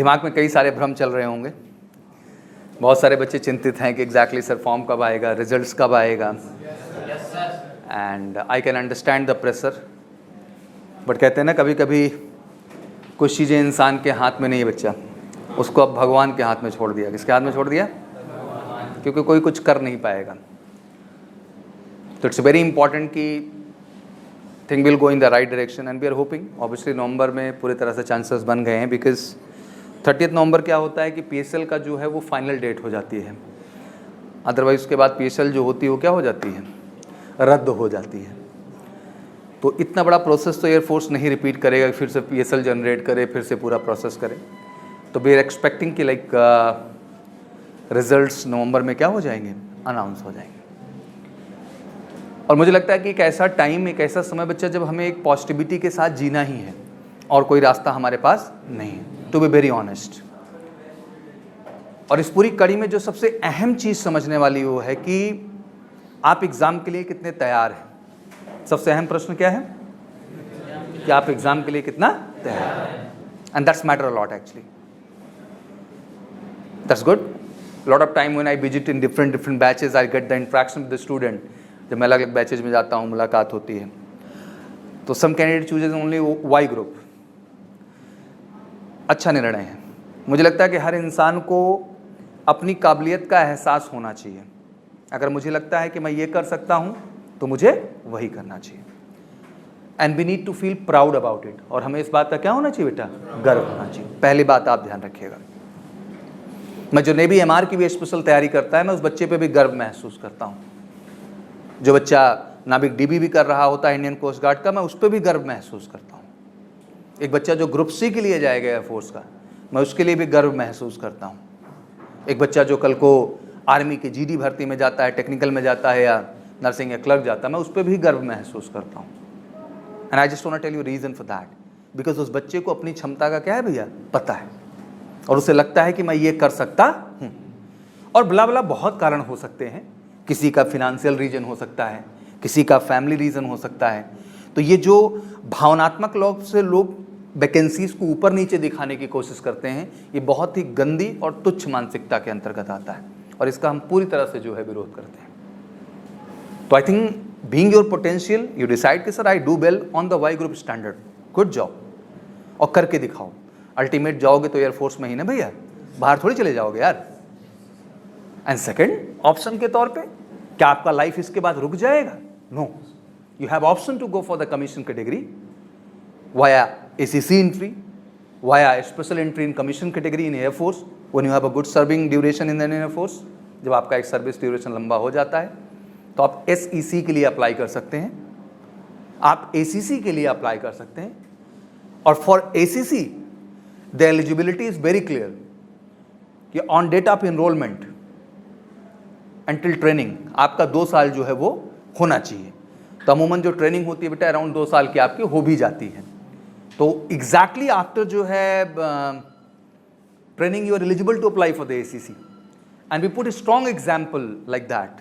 दिमाग में कई सारे भ्रम चल रहे होंगे। बहुत सारे बच्चे चिंतित हैं कि एग्जैक्टली सर फॉर्म कब आएगा, रिजल्ट्स कब आएगा, and I can understand the pressure. But कहते हैं ना, कभी कभी कुछ चीज़ें इंसान के हाथ में नहीं है बच्चा, उसको अब भगवान के हाथ में छोड़ दिया। किसके हाथ में छोड़ दिया? क्योंकि कोई कुछ कर नहीं पाएगा। तो इट्स वेरी इंपॉर्टेंट कि thing will go in the right direction and we are hoping. Obviously November में पूरी तरह से चांसेस बन गए हैं, बिकॉज 30 नवंबर क्या होता है कि PSL का जो है वो फाइनल डेट हो जाती है। अदरवाइज उसके बाद PSL जो होती है वो क्या हो जाती है, रद्द हो जाती है। तो इतना बड़ा प्रोसेस तो एयरफोर्स नहीं रिपीट करेगा, फिर से PSL जनरेट करे, फिर से पूरा प्रोसेस करे। तो वी आर एक्सपेक्टिंग कि लाइक रिजल्ट्स नवंबर में क्या हो जाएंगे, अनाउंस हो जाएंगे। और मुझे लगता है कि एक ऐसा टाइम, एक ऐसा समय बच्चा जब हमें एक पॉजिटिविटी के साथ जीना ही है और कोई रास्ता हमारे पास नहीं है, टू बी वेरी ऑनेस्ट। और इस पूरी कड़ी में जो सबसे अहम चीज़ समझने वाली वो है कि आप एग्ज़ाम के लिए कितने तैयार हैं। सबसे अहम प्रश्न क्या है कि आप एग्ज़ाम के लिए कितना तैयार हैं, and that's matter a lot actually. That's good. Lot of time when I visit in different batches, I get the interaction with the student. जब मैं अलग अलग बैचेज में जाता हूँ, मुलाकात होती है, तो some candidate chooses only Y group. अच्छा निर्णय है। मुझे लगता है कि हर इंसान को अपनी काबिलियत का एहसास होना चाहिए। अगर मुझे लगता है कि मैं ये कर सकता हूँ तो मुझे वही करना चाहिए, and we need to feel proud about it. और हमें इस बात का क्या होना चाहिए बेटा, गर्व होना चाहिए। पहली बात आप ध्यान रखिएगा। मैं जो नेवी MR की भी स्पेशल तैयारी करता है, मैं उस बच्चे पे भी गर्व महसूस करता हूँ। जो बच्चा नाविक DB भी कर रहा होता है इंडियन कोस्ट गार्ड का, मैं उस पर भी गर्व महसूस करता हूँ। एक बच्चा जो ग्रुप C के लिए जाएगा एयरफोर्स का, मैं उसके लिए भी गर्व महसूस करता हूँ। एक बच्चा जो कल को आर्मी की GD भर्ती में जाता है, टेक्निकल में जाता है, या नर्सिंग या क्लर्क जाता है, मैं उस पर भी गर्व महसूस करता हूँ। And I just want to tell you reason for that, because उस बच्चे को अपनी क्षमता का क्या है भैया, पता है, और उसे लगता है कि मैं ये कर सकता हूँ। और भला भला बहुत कारण हो सकते हैं। किसी का फिनेंशियल रीजन हो सकता है, किसी का फैमिली रीजन हो सकता है। तो ये जो भावनात्मक लोग से लोग वैकेंसीज को ऊपर नीचे दिखाने की कोशिश करते हैं, ये बहुत ही गंदी और तुच्छ मानसिकता के अंतर्गत आता है, और इसका हम पूरी तरह से जो है विरोध करते हैं। तो I think being your potential, you decide कि sir I do well on the Y group standard, good job, और करके दिखाओ। अल्टीमेट जाओगे तो एयरफोर्स में ही ना भैया, बाहर थोड़ी चले जाओगे यार। एंड सेकेंड ऑप्शन के तौर पे, क्या आपका लाइफ इसके बाद रुक जाएगा? No, you have option to go for the commission category via ACC entry, via special entry in commission category in air force when you have a good serving duration in air force. जब आपका एक service duration लंबा हो जाता है तो आप SEC के लिए अप्लाई कर सकते हैं, आप ACC के लिए अप्लाई कर सकते हैं। और for ACC the eligibility is very clear कि on date of enrolment until training आपका 2 साल जो है वो होना चाहिए। तो अमूमन जो ट्रेनिंग होती है बेटा अराउंड 2 साल की आपकी हो भी जाती है। तो एग्जैक्टली आफ्टर जो है training you are eligible to apply for the ACC, and we put a strong example like that.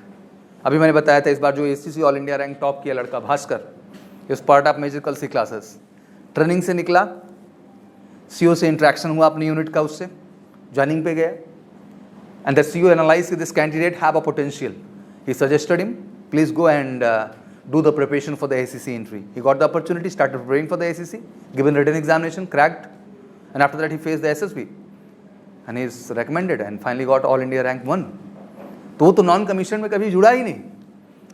अभी मैंने बताया था इस बार जो ACC all India rank top किया लड़का भास्कर, इस part of major C classes, training से निकला, CO से इंट्रैक्शन हुआ अपनी यूनिट का, उससे ज्वाइनिंग पे गया, and the CO analyzed this candidate have a potential. He suggested him, please go and do the preparation for the ACC entry. He got the opportunity, started preparing for the ACC, given written examination, cracked, and after that he faced the SSB, and he is recommended and finally got all India rank 1. तो वो तो non commission में कभी जुड़ा ही नहीं,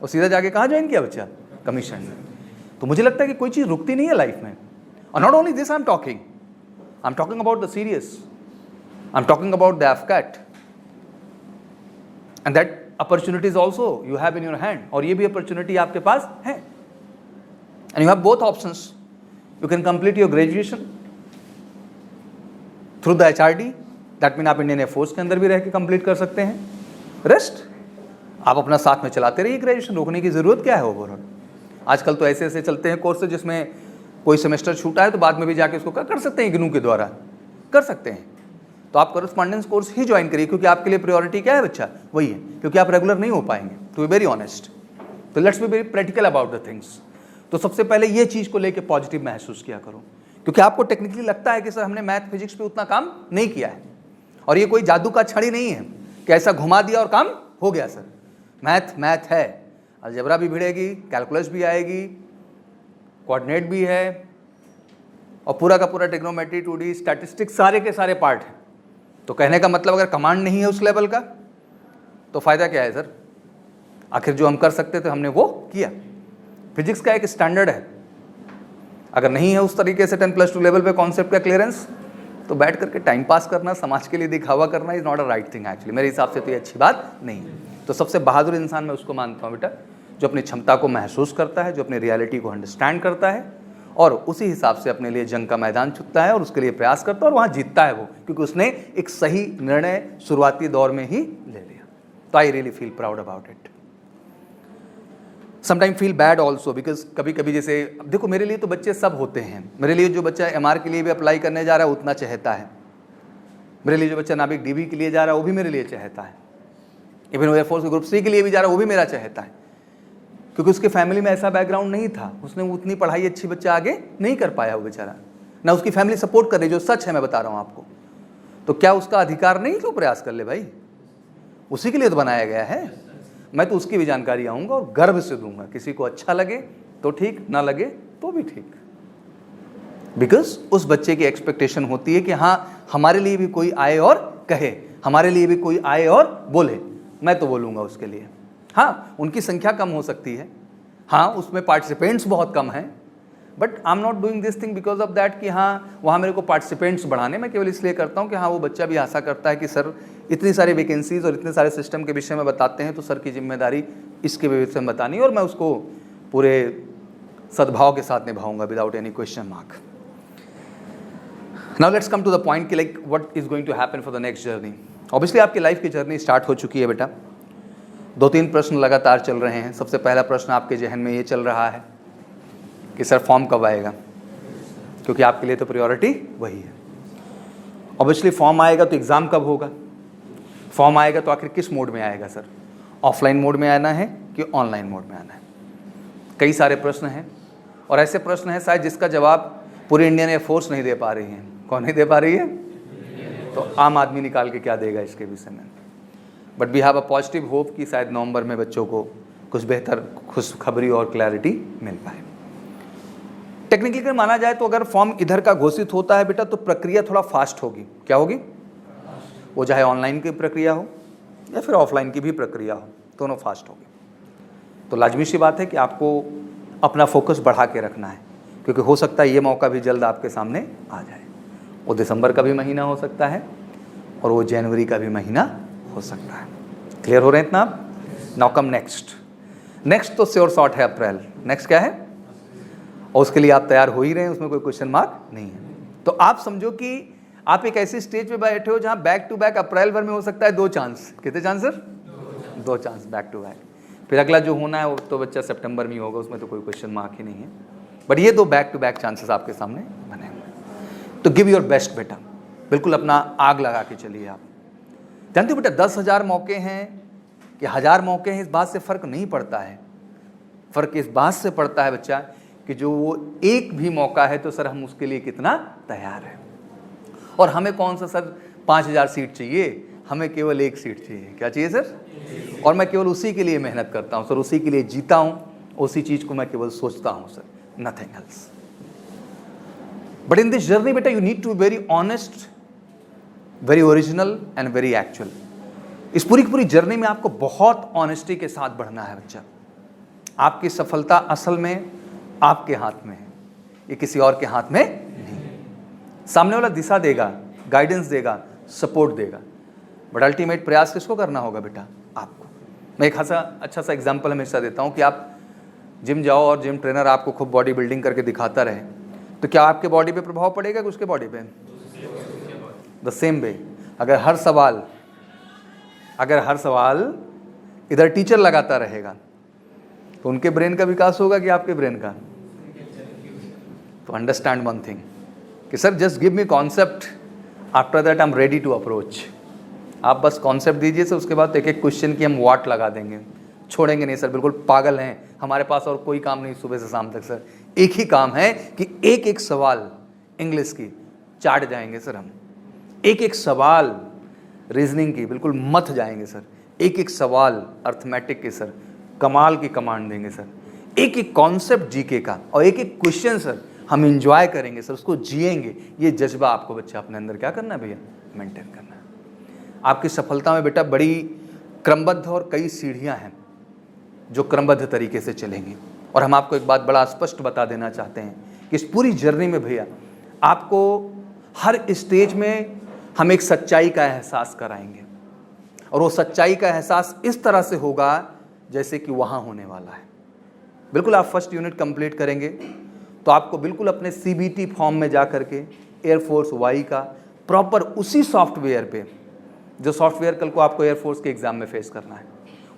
और सीधा जाके कहाँ ज्वाइन किया बच्चा, कमीशन में। तो मुझे लगता है कि कोई चीज़ रुकती नहीं है लाइफ में। और not only this, I am talking about the serious, I am talking about the AFCAT. And that opportunities also you have in your hand, और ये भी अपॉर्चुनिटी आपके पास है। And you have both options. You can complete your graduation through the HRD. That means आप Indian air force के अंदर भी रह के कंप्लीट कर सकते हैं। रेस्ट आप अपना साथ में चलाते रहिए ग्रेजुएशन, रोकने की जरूरत क्या है ओवरऑल। आजकल तो ऐसे ऐसे चलते हैं कोर्सेज जिसमें कोई सेमेस्टर छूटा है तो बाद में भी जाके उसको कर सकते हैं, GNU के द्वारा कर सकते हैं। तो आप करस्पॉन्डेंस कोर्स ही ज्वाइन करिए, क्योंकि आपके लिए प्रायोरिटी क्या है बच्चा, वही है, क्योंकि आप रेगुलर नहीं हो पाएंगे, टू बी वेरी ऑनेस्ट। तो let's be very practical about the things. तो सबसे पहले ये चीज़ को लेके पॉजिटिव महसूस किया करो क्योंकि आपको टेक्निकली लगता है कि सर हमने मैथ फिजिक्स पे उतना काम नहीं किया है, और ये कोई जादू का छड़ी नहीं है कि ऐसा घुमा दिया और काम हो गया। सर मैथ मैथ है, अलजेब्रा भी भिड़ेगी, कैलकुलस भी आएगी, कोऑर्डिनेट भी है, और पूरा का पूरा ट्रिग्नोमेट्री, 2D स्टैटिस्टिक्स, सारे के सारे पार्ट हैं। तो कहने का मतलब अगर कमांड नहीं है उस लेवल का तो फ़ायदा क्या है सर? आखिर जो हम कर सकते थे हमने वो किया। फिजिक्स का एक स्टैंडर्ड है, अगर नहीं है उस तरीके से 10+2 लेवल पे कॉन्सेप्ट का क्लियरेंस, तो बैठ करके टाइम पास करना, समाज के लिए दिखावा करना is not a right thing actually. मेरे हिसाब से तो ये अच्छी बात नहीं है। तो सबसे बहादुर इंसान मैं उसको मानता हूँ बेटा, जो अपनी क्षमता को महसूस करता है, जो अपनी रियलिटी को अंडरस्टैंड करता है और उसी हिसाब से अपने लिए जंग का मैदान चुनता है और उसके लिए प्रयास करता है और वहाँ जीतता है वो, क्योंकि उसने एक सही निर्णय शुरुआती दौर में ही ले लिया। तो I really feel proud about it. Sometime feel bad also, because कभी कभी जैसे देखो मेरे लिए तो बच्चे सब होते हैं। मेरे लिए जो बच्चा MR के लिए भी अप्लाई करने जा रहा है उतना चहेता है, मेरे लिए जो बच्चा नाविक DB के लिए जा रहा है वो भी मेरे लिए चहेता है, इवन एयरफोर्स के ग्रुप C के लिए भी जा रहा है वो भी मेरा चहेता है, क्योंकि उसके फैमिली में ऐसा बैकग्राउंड नहीं था, उसने उतनी पढ़ाई अच्छी बच्चा आगे नहीं कर पाया वो बेचारा, ना उसकी फैमिली सपोर्ट कर रही, जो सच है मैं बता रहा हूँ आपको। तो क्या उसका अधिकार नहीं तो प्रयास कर ले भाई, उसी के लिए तो बनाया गया है। मैं तो उसकी भी जानकारी आऊँगा और गर्व से दूंगा, किसी को अच्छा लगे तो ठीक, ना लगे तो भी ठीक, बिकॉज उस बच्चे की एक्सपेक्टेशन होती है कि हाँ हमारे लिए भी कोई आए और कहे, हमारे लिए भी कोई आए और बोले, मैं तो बोलूँगा उसके लिए। हाँ उनकी संख्या कम हो सकती है, हाँ उसमें पार्टिसिपेंट्स बहुत कम हैं, but I am not doing this thing because of that कि हाँ वहाँ मेरे को पार्टिसिपेंट्स बढ़ाने, मैं केवल इसलिए करता हूँ कि हाँ वो बच्चा भी आशा करता है कि सर इतनी सारी वैकेंसीज और इतने सारे सिस्टम के विषय में बताते हैं तो सर की जिम्मेदारी इसके विषय में बतानी है और मैं उसको पूरे सद्भाव के साथ निभाऊंगा without any question mark. Now let's come to the point कि like what is going to happen for the next journey. Obviously आपकी लाइफ की जर्नी स्टार्ट हो चुकी है बेटा। 2-3 प्रश्न लगातार चल रहे हैं। सबसे पहला प्रश्न आपके जहन में ये चल रहा है कि सर फॉर्म कब आएगा, क्योंकि आपके लिए तो प्रायोरिटी वही है। ऑब्वियसली फॉर्म आएगा तो एग्ज़ाम कब होगा, फॉर्म आएगा तो आखिर किस मोड में आएगा सर, ऑफलाइन मोड में आना है कि ऑनलाइन मोड में आना है। कई सारे प्रश्न हैं और ऐसे प्रश्न हैं शायद जिसका जवाब पूरी इंडियन एयरफोर्स नहीं दे पा रही है। कौन नहीं दे पा रही है? तो आम आदमी निकाल के क्या देगा इसके विषय में। But we have a positive hope कि शायद नवंबर में बच्चों को कुछ बेहतर खुशखबरी और क्लैरिटी मिल पाए। टेक्निकली अगर माना जाए तो अगर फॉर्म इधर का घोषित होता है बेटा तो प्रक्रिया थोड़ा फास्ट होगी। क्या होगी? वो चाहे ऑनलाइन की प्रक्रिया हो या फिर ऑफलाइन की भी प्रक्रिया हो, दोनों फास्ट होगी। तो लाजमी सी बात है कि आपको अपना फोकस बढ़ा के रखना है, क्योंकि हो सकता है ये मौका भी जल्द आपके सामने आ जाए। वो दिसंबर का भी महीना हो सकता है और वो जनवरी का भी महीना हो सकता है। क्लियर हो रहे हैं इतना आप? नाउ कम नेक्स्ट तो श्योर शॉट है अप्रैल। नेक्स्ट क्या है? और उसके लिए आप तैयार हो ही रहे हैं, उसमें कोई क्वेश्चन मार्क नहीं है। तो आप समझो कि आप एक ऐसी स्टेज पे बैठे हो जहां बैक टू बैक अप्रैल भर में हो सकता है 2 चांस। कितने chance sir? 2 chance back to back. फिर अगला जो होना है वो तो बच्चा सितंबर में होगा, उसमें तो कोई क्वेश्चन मार्क ही नहीं है। बट ये 2 बैक टू बैक चांसेस आपके सामने बने हुए। तो गिव योर बेस्ट बेटा, बिल्कुल अपना आग लगा के चलिए। आप जानते हो बेटा 10,000 मौके हैं कि 1000 मौके हैं, इस बात से फ़र्क नहीं पड़ता है। फ़र्क इस बात से पड़ता है बच्चा कि जो वो एक भी मौका है तो सर हम उसके लिए कितना तैयार हैं। और हमें कौन सा सर 5000 सीट चाहिए, हमें केवल 1 सीट चाहिए। क्या चाहिए सर? और मैं केवल उसी के लिए मेहनत करता हूँ सर, उसी के लिए जीता हूँ, उसी चीज़ को मैं केवल सोचता हूँ sir, nothing else. But in this journey बेटा you need to be very honest, very original and very actual. इस पूरी की पूरी जर्नी में आपको बहुत ऑनेस्टी के साथ बढ़ना है बच्चा। आपकी सफलता असल में आपके हाथ में है, ये किसी और के हाथ में नहीं। सामने वाला दिशा देगा, गाइडेंस देगा, सपोर्ट देगा, बट अल्टीमेट प्रयास किसको करना होगा बेटा? आपको। मैं एक अच्छा सा एग्जांपल हमेशा देता हूँ कि आप जिम जाओ और जिम ट्रेनर आपको खूब बॉडी बिल्डिंग करके दिखाता रहे, तो क्या आपके बॉडी पे प्रभाव पड़ेगा कि उसके बॉडी पे? द सेम वे अगर हर सवाल इधर टीचर लगाता रहेगा तो उनके ब्रेन का विकास होगा कि आपके ब्रेन का? तो अंडरस्टैंड वन थिंग कि sir just give me concept, after that I am ready to approach. आप बस कॉन्सेप्ट दीजिए सर, उसके बाद एक एक क्वेश्चन की हम व्हाट लगा देंगे, छोड़ेंगे नहीं सर। बिल्कुल पागल हैं, हमारे पास और कोई काम नहीं सुबह से शाम तक सर। एक ही काम है कि एक एक सवाल इंग्लिश की चाट जाएंगे सर हम। एक एक सवाल रीजनिंग की बिल्कुल मथ जाएंगे सर। एक एक सवाल अर्थमेटिक के सर कमाल की कमांड देंगे सर। एक एक कॉन्सेप्ट जीके का और एक एक क्वेश्चन सर हम इंजॉय करेंगे सर, उसको जिएंगे। ये जज्बा आपको बच्चा अपने अंदर क्या करना है भैया, मेंटेन करना है। आपकी सफलता में बेटा बड़ी क्रमबद्ध और कई सीढ़ियां हैं जो क्रमबद्ध तरीके से चलेंगी। और हम आपको एक बात बड़ा स्पष्ट बता देना चाहते हैं कि इस पूरी जर्नी में भैया आपको हर स्टेज में हम एक सच्चाई का एहसास कराएंगे, और वो सच्चाई का एहसास इस तरह से होगा जैसे कि वहाँ होने वाला है। बिल्कुल आप फर्स्ट यूनिट कंप्लीट करेंगे तो आपको बिल्कुल अपने CBT फॉर्म में जा करके एयरफोर्स वाई का प्रॉपर उसी सॉफ्टवेयर पे, जो सॉफ्टवेयर कल को आपको एयरफोर्स के एग्जाम में फेस करना है,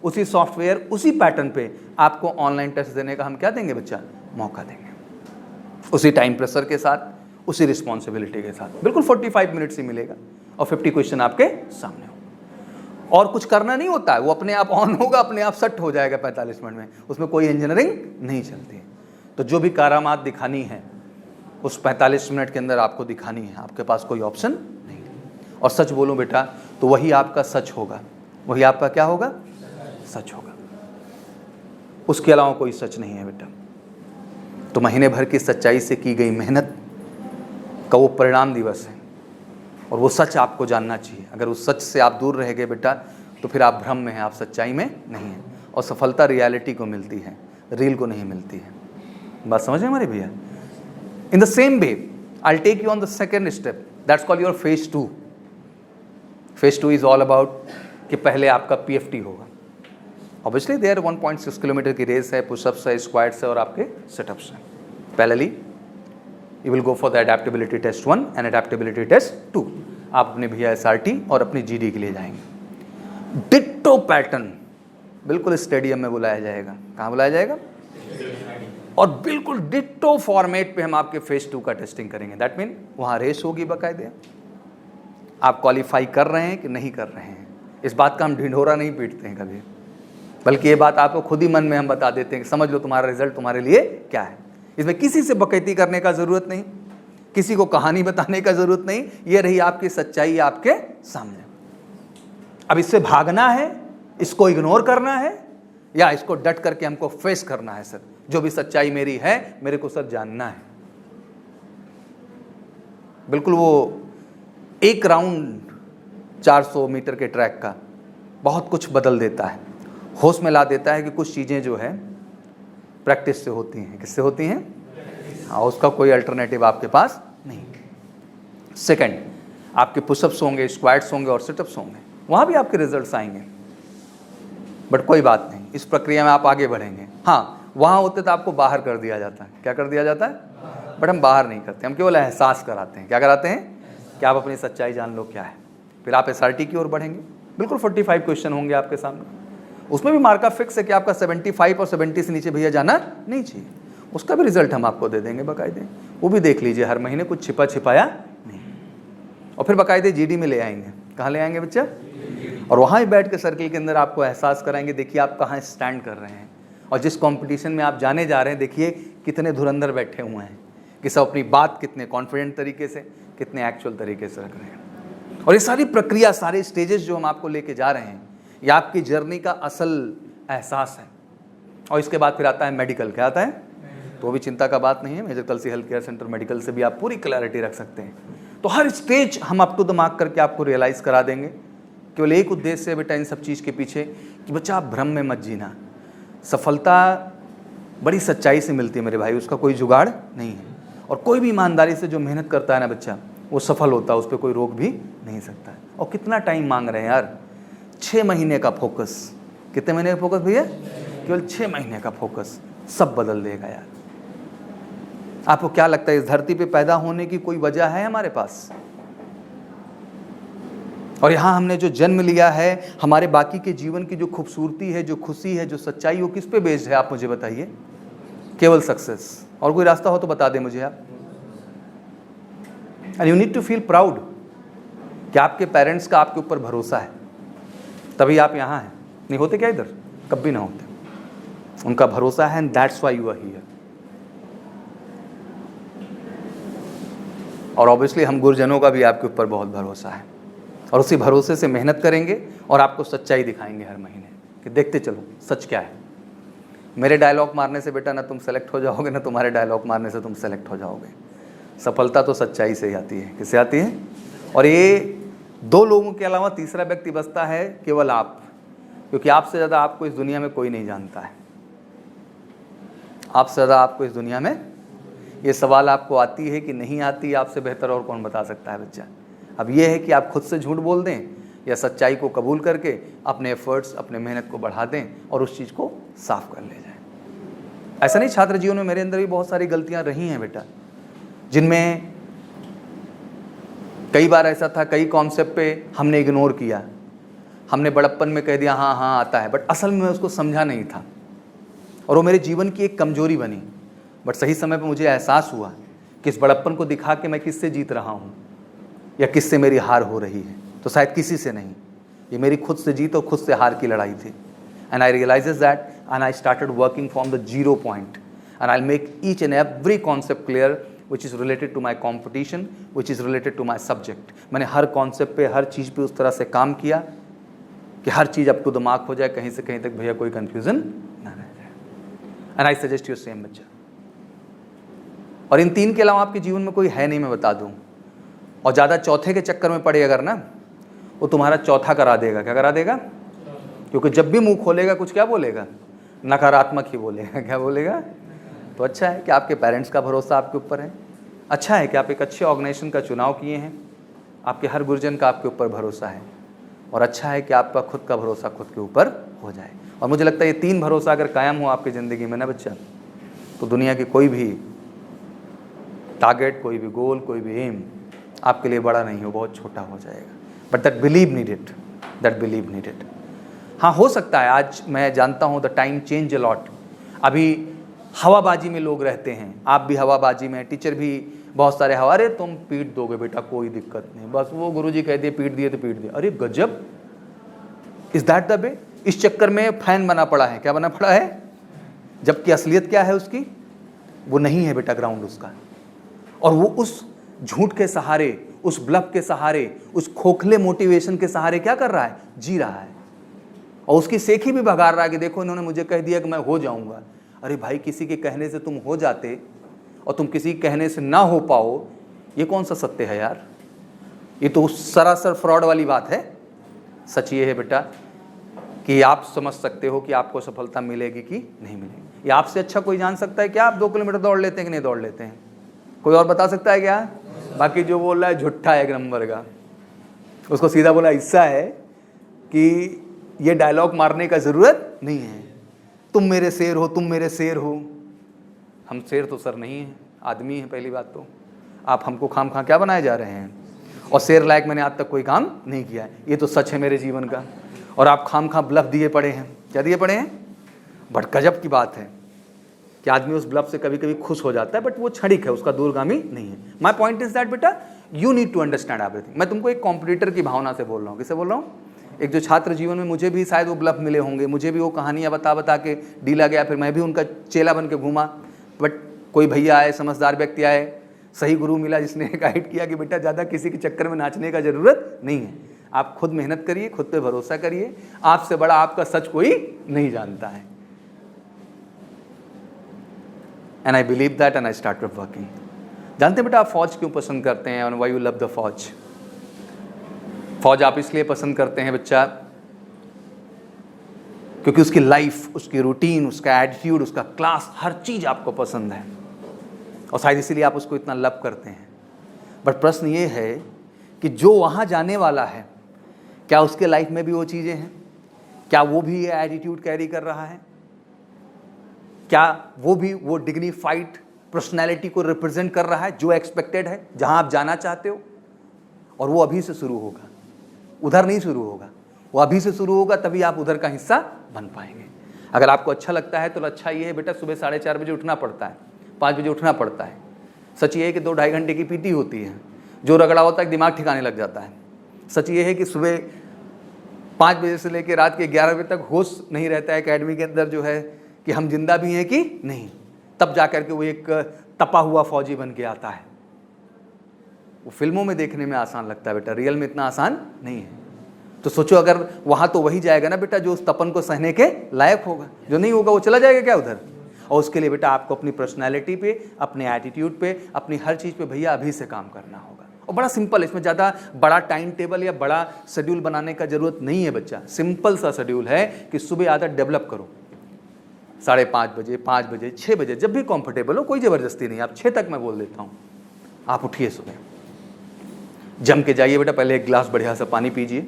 उसी सॉफ्टवेयर उसी पैटर्न पे आपको ऑनलाइन टेस्ट देने का हम क्या देंगे बच्चा, मौका देंगे। उसी टाइम प्रेशर के साथ, उसी रिस्पॉन्सिबिलिटी के साथ, बिल्कुल 45 मिनट्स ही मिलेगा और 50 क्वेश्चन आपके सामने हो। और कुछ करना नहीं होता है, वो अपने आप ऑन होगा, अपने आप सेट हो जाएगा 45 मिनट में। उसमें कोई इंजीनियरिंग नहीं चलती है। तो जो भी करामात दिखानी है उस 45 मिनट के अंदर आपको दिखानी है, आपके पास कोई ऑप्शन नहीं है। और सच बोलो बेटा तो वही आपका सच होगा, वही आपका क्या होगा, सच होगा। उसके अलावा कोई सच नहीं है बेटा। तो महीने भर की सच्चाई से की गई मेहनत का वो परिणाम दिवस है, और वो सच आपको जानना चाहिए। अगर उस सच से आप दूर रह गए बेटा तो फिर आप भ्रम में हैं, आप सच्चाई में नहीं हैं। और सफलता रियलिटी को मिलती है, रील को नहीं मिलती है। बात समझे हमारे भैया। In the same way I take you on the second step, that's called your phase 2। Phase 2 is all about कि पहले आपका PFT होगा। ऑब्वियसली देयर 1.6 किलोमीटर की रेस है, पुशअप्स है, स्क्वाट्स है और आपके सेटअप्स हैं। पहली you will go for the adaptability test 1 and adaptability test 2। आप अपने भैया SRT और अपनी GD के लिए जाएंगे। डिट्टो पैटर्न बिल्कुल स्टेडियम में बुलाया जाएगा। कहाँ बुलाया जाएगा? और बिल्कुल डिट्टो फॉर्मेट पे हम आपके फेज 2 का टेस्टिंग करेंगे। दैट मीन वहाँ रेस होगी बाकायदे, आप क्वालिफाई कर रहे हैं कि नहीं कर रहे हैं। इस बात का हम ढिंढोरा नहीं पीटते हैं कभी, बल्कि ये बात आपको खुद ही मन में हम बता देते हैं कि समझ लो तुम्हारा रिजल्ट तुम्हारे लिए क्या है। इसमें किसी से बकैती करने का ज़रूरत नहीं, किसी को कहानी बताने का ज़रूरत नहीं। ये रही आपकी सच्चाई आपके सामने। अब इससे भागना है, इसको इग्नोर करना है, या इसको डट करके हमको फेस करना है। सर जो भी सच्चाई मेरी है मेरे को सर जानना है। बिल्कुल वो एक राउंड 400 मीटर के ट्रैक का बहुत कुछ बदल देता है, होश में ला देता है कि कुछ चीज़ें जो है प्रैक्टिस से होती हैं। किससे होती हैं? हाँ, उसका कोई अल्टरनेटिव आपके पास नहीं। सेकंड, आपके पुशअप्स होंगे, स्क्वाट्स होंगे और सिटअप्स होंगे, वहाँ भी आपके रिजल्ट्स आएंगे। बट कोई बात नहीं, इस प्रक्रिया में आप आगे बढ़ेंगे। हाँ, वहाँ होते तो आपको बाहर कर दिया जाता है। क्या कर दिया जाता है? बट हम बाहर नहीं करते, हम केवल एहसास कराते हैं। क्या कराते हैं? कि आप अपनी सच्चाई जान लो क्या है। फिर आप SRT की ओर बढ़ेंगे। बिल्कुल 45 क्वेश्चन होंगे आपके सामने। उसमें भी मार्का फिक्स है कि आपका 75 और 70 से नीचे भैया जाना नहीं चाहिए। उसका भी रिजल्ट हम आपको दे देंगे बाकायदे, वो भी देख लीजिए हर महीने, कुछ छिपा छिपाया नहीं। और फिर बाकायदे GD में ले आएंगे। कहाँ ले आएंगे बच्चा? और वहाँ ही बैठ के सर्किल के अंदर आपको एहसास कराएंगे, देखिए आप कहाँ स्टैंड कर रहे हैं, और जिस कॉम्पिटिशन में आप जाने जा रहे हैं देखिए कितने धुरंधर बैठे हुए हैं, कि सब अपनी बात कितने कॉन्फिडेंट तरीके से, कितने एक्चुअल तरीके से रख रहे हैं। और ये सारी प्रक्रिया, सारे स्टेजेस जो हम आपको लेके जा रहे हैं, ये आपकी जर्नी का असल एहसास है। और इसके बाद फिर आता है मेडिकल। क्या आता है? तो भी चिंता का बात नहीं है, Major Kalsi health care centre medical से भी आप पूरी क्लैरिटी रख सकते हैं। तो हर स्टेज हम अप टू द मार्क करके आपको रियलाइज़ करा देंगे। केवल एक उद्देश्य है बेटा इन सब चीज़ के पीछे कि बच्चा आप भ्रम में मत जीना। सफलता बड़ी सच्चाई से मिलती है मेरे भाई, उसका कोई जुगाड़ नहीं है। और कोई भी ईमानदारी से जो मेहनत करता है ना बच्चा, वो सफल होता है, उस पर कोई रोक भी नहीं सकता है। और कितना टाइम मांग रहे हैं यार? 6 महीने का फोकस। कितने महीने का फोकस भैया? केवल 6 महीने का फोकस सब बदल देगा यार। आपको क्या लगता है इस धरती पे पैदा होने की कोई वजह है हमारे पास? और यहाँ हमने जो जन्म लिया है, हमारे बाकी के जीवन की जो खूबसूरती है, जो खुशी है, जो सच्चाई, वो किस पे बेस्ड है? आप मुझे बताइए। केवल सक्सेस। और कोई रास्ता हो तो बता दें मुझे आप। And you need to feel proud कि आपके पेरेंट्स का आपके ऊपर भरोसा है, तभी आप यहाँ हैं। नहीं होते क्या इधर? कभी ना होते। उनका भरोसा है, and that's why you are here. और ऑब्वियसली हम गुरुजनों का भी आपके ऊपर बहुत भरोसा है, और उसी भरोसे से मेहनत करेंगे और आपको सच्चाई दिखाएंगे हर महीने कि देखते चलो सच क्या है। मेरे डायलॉग मारने से बेटा ना तुम सेलेक्ट हो जाओगे, ना तुम्हारे डायलॉग मारने से तुम सेलेक्ट हो जाओगे। सफलता तो सच्चाई से ही आती है। किससे आती है? और ये दो लोगों के अलावा तीसरा व्यक्ति बचता है, केवल आप, क्योंकि आपसे ज़्यादा आपको इस दुनिया में कोई नहीं जानता है। आपसे ज़्यादा आपको इस दुनिया में, ये सवाल आपको आती है कि नहीं आती, आपसे बेहतर और कौन बता सकता है बच्चा। अब ये है कि आप खुद से झूठ बोल दें या सच्चाई को कबूल करके अपने एफर्ट्स, अपने मेहनत को बढ़ा दें और उस चीज़ को साफ कर ले जाएं। ऐसा नहीं, छात्र जीवन में मेरे अंदर भी बहुत सारी गलतियां रही हैं बेटा, जिनमें कई बार ऐसा था, कई कॉन्सेप्ट पे हमने इग्नोर किया, हमने बड़प्पन में कह दिया हाँ हाँ आता है, बट असल में मैं उसको समझा नहीं था और वो मेरे जीवन की एक कमजोरी बनी। बट सही समय पे मुझे एहसास हुआ कि इस बड़प्पन को दिखा के मैं किससे जीत रहा हूँ या किससे मेरी हार हो रही है, तो शायद किसी से नहीं, ये मेरी खुद से जीत और खुद से हार की लड़ाई थी। And I realises that and I started working from the 0 point and I'll make each and every concept clear which is related to my competition, which is related to my subject। मैंने हर concept पे, हर चीज़ पे उस तरह से काम किया कि हर चीज़ up to the mark हो जाए, कहीं से कहीं तक भैया कोई कंफ्यूजन ना रह जाए। And I suggest you same बच्चा। और इन 3 के अलावा आपके जीवन में कोई है नहीं, मैं बता दूं। और ज़्यादा चौथे के चक्कर में पड़े अगर ना, वो तुम्हारा चौथा करा देगा। क्या करा देगा? क्योंकि जब भी मुंह खोलेगा कुछ क्या बोलेगा? नकारात्मक ही बोलेगा। क्या बोलेगा? तो अच्छा है कि आपके पेरेंट्स का भरोसा आपके ऊपर है, अच्छा है कि आप एक अच्छे ऑर्गेनाइजेशन का चुनाव किए हैं, आपके हर गुरुजन का आपके ऊपर भरोसा है, और अच्छा है कि आपका खुद का भरोसा खुद के ऊपर हो जाए। और मुझे लगता है ये 3 भरोसा अगर कायम हो आपकी ज़िंदगी में ना बच्चा, तो दुनिया की कोई भी टारगेट, कोई भी गोल, कोई भी एम आपके लिए बड़ा नहीं हो, बहुत छोटा हो जाएगा। But that believe needed, that believe needed. हाँ, हो सकता है, आज मैं जानता हूँ the time change a lot. अभी हवाबाजी में लोग रहते हैं, आप भी हवाबाजी में, टीचर भी बहुत सारे हवा, अरे तुम पीट दोगे बेटा कोई दिक्कत नहीं, बस वो गुरुजी कह दिए पीट दिए तो पीट दिए, अरे गजब, इज दैट द वे? इस चक्कर में फैन बना पड़ा है। क्या बना पड़ा है? जबकि असलियत क्या है उसकी? वो नहीं है बेटा ग्राउंड उसका। और वो उस झूठ के सहारे, उस ब्लफ के सहारे, उस खोखले मोटिवेशन के सहारे क्या कर रहा है? जी रहा है। और उसकी सेखी भी भगार रहा है कि देखो इन्होंने मुझे कह दिया कि मैं हो जाऊंगा। अरे भाई, किसी के कहने से तुम हो जाते और तुम किसी के कहने से ना हो पाओ, ये कौन सा सत्य है यार? ये तो सरासर फ्रॉड वाली बात है। सच ये है बेटा कि आप समझ सकते हो कि आपको सफलता मिलेगी कि नहीं मिलेगी। ये आपसे अच्छा कोई जान सकता है क्या आप 2 किलोमीटर दौड़ लेते हैं कि नहीं दौड़ लेते हैं? कोई और बता सकता है क्या? बाकी जो बोल रहा है झूठा है एक नंबर का। उसको सीधा बोला हिस्सा है कि ये डायलॉग मारने का ज़रूरत नहीं है, तुम मेरे शेर हो, तुम मेरे शेर हो। हम शेर तो सर नहीं हैं, आदमी हैं। पहली बात तो आप हमको खाम खा क्या बनाए जा रहे हैं? और शेर लायक मैंने आज तक कोई काम नहीं किया है, ये तो सच है मेरे जीवन का। और आप खाम खा ब्लफ दिए पड़े हैं। क्या दिए पड़े हैं? बट गजब की बात है कि आदमी उस ब्लफ से कभी कभी खुश हो जाता है, बट वो क्षणिक है, उसका दूरगामी नहीं है। माई पॉइंट इज दैट बेटा, you need to understand everything. मैं तुमको एक कॉम्पिटिटर की भावना से बोल रहा हूँ। किससे बोल रहा हूँ? एक जो छात्र जीवन में मुझे भी शायद वो ब्लफ मिले होंगे, मुझे भी वो कहानियाँ बता बता के डीला गया, फिर मैं भी उनका चेला बन के घूमा। बट कोई भैया आए, समझदार व्यक्ति आए, सही गुरु मिला जिसने गाइड किया कि बेटा ज़्यादा किसी के चक्कर में नाचने का ज़रूरत नहीं है, आप खुद मेहनत करिए, खुद पे भरोसा करिए, आपसे बड़ा आपका सच कोई नहीं जानता है। And I believe that and I started working. जानते हैं बेटा आप फौज क्यों पसंद करते हैं? व्हाई यू लव द फौज? फौज आप इसलिए पसंद करते हैं बच्चा क्योंकि उसकी लाइफ, उसकी रूटीन, उसका एटीट्यूड, उसका क्लास, हर चीज़ आपको पसंद है और शायद इसीलिए आप उसको इतना लव करते हैं। बट प्रश्न ये है कि जो वहाँ जाने वाला है, क्या उसके लाइफ में भी वो चीज़ें हैं? क्या वो भी ये एटीट्यूड कैरी कर रहा है? क्या वो भी वो डिग्निफाइड पर्सनैलिटी को रिप्रेजेंट कर रहा है जो एक्सपेक्टेड है, जहाँ आप जाना चाहते हो? और वो अभी से शुरू होगा, उधर नहीं शुरू होगा, वो अभी से शुरू होगा, तभी आप उधर का हिस्सा बन पाएंगे। अगर आपको अच्छा लगता है तो अच्छा ये है बेटा, सुबह 4:30 बजे उठना पड़ता है, 5 बजे उठना पड़ता है। सच ये है कि 2-2.5 घंटे की पीटी होती है, जो रगड़ा होता है दिमाग ठिकाने लग जाता है। सच ये है कि सुबह 5 बजे से लेकर रात के 11 बजे तक होश नहीं रहता है एकेडमी के अंदर, जो है कि हम जिंदा भी हैं कि नहीं, तब जा कर के वो एक तपा हुआ फौजी बन के आता है। वो फिल्मों में देखने में आसान लगता है बेटा, रियल में इतना आसान नहीं है। तो सोचो अगर वहाँ तो वही जाएगा ना बेटा जो उस तपन को सहने के लायक होगा, जो नहीं होगा वो चला जाएगा क्या उधर। और उसके लिए बेटा आपको अपनी पर्सनैलिटी पे, अपने एटीट्यूड पे, अपनी हर चीज़ पे भैया अभी से काम करना होगा। और बड़ा सिंपल है, इसमें ज़्यादा बड़ा टाइम टेबल या बड़ा शेड्यूल बनाने का ज़रूरत नहीं है बच्चा। सिंपल सा शेड्यूल है कि सुबह आदत डेवलप करो, 5:30 बजे, 5 बजे, 6 बजे, जब भी कंफर्टेबल हो, कोई ज़बरदस्ती नहीं। आप 6 तक मैं बोल देता हूँ, आप उठिए सुबह, जम के जाइए बेटा। पहले एक गिलास बढ़िया सा पानी पीजिए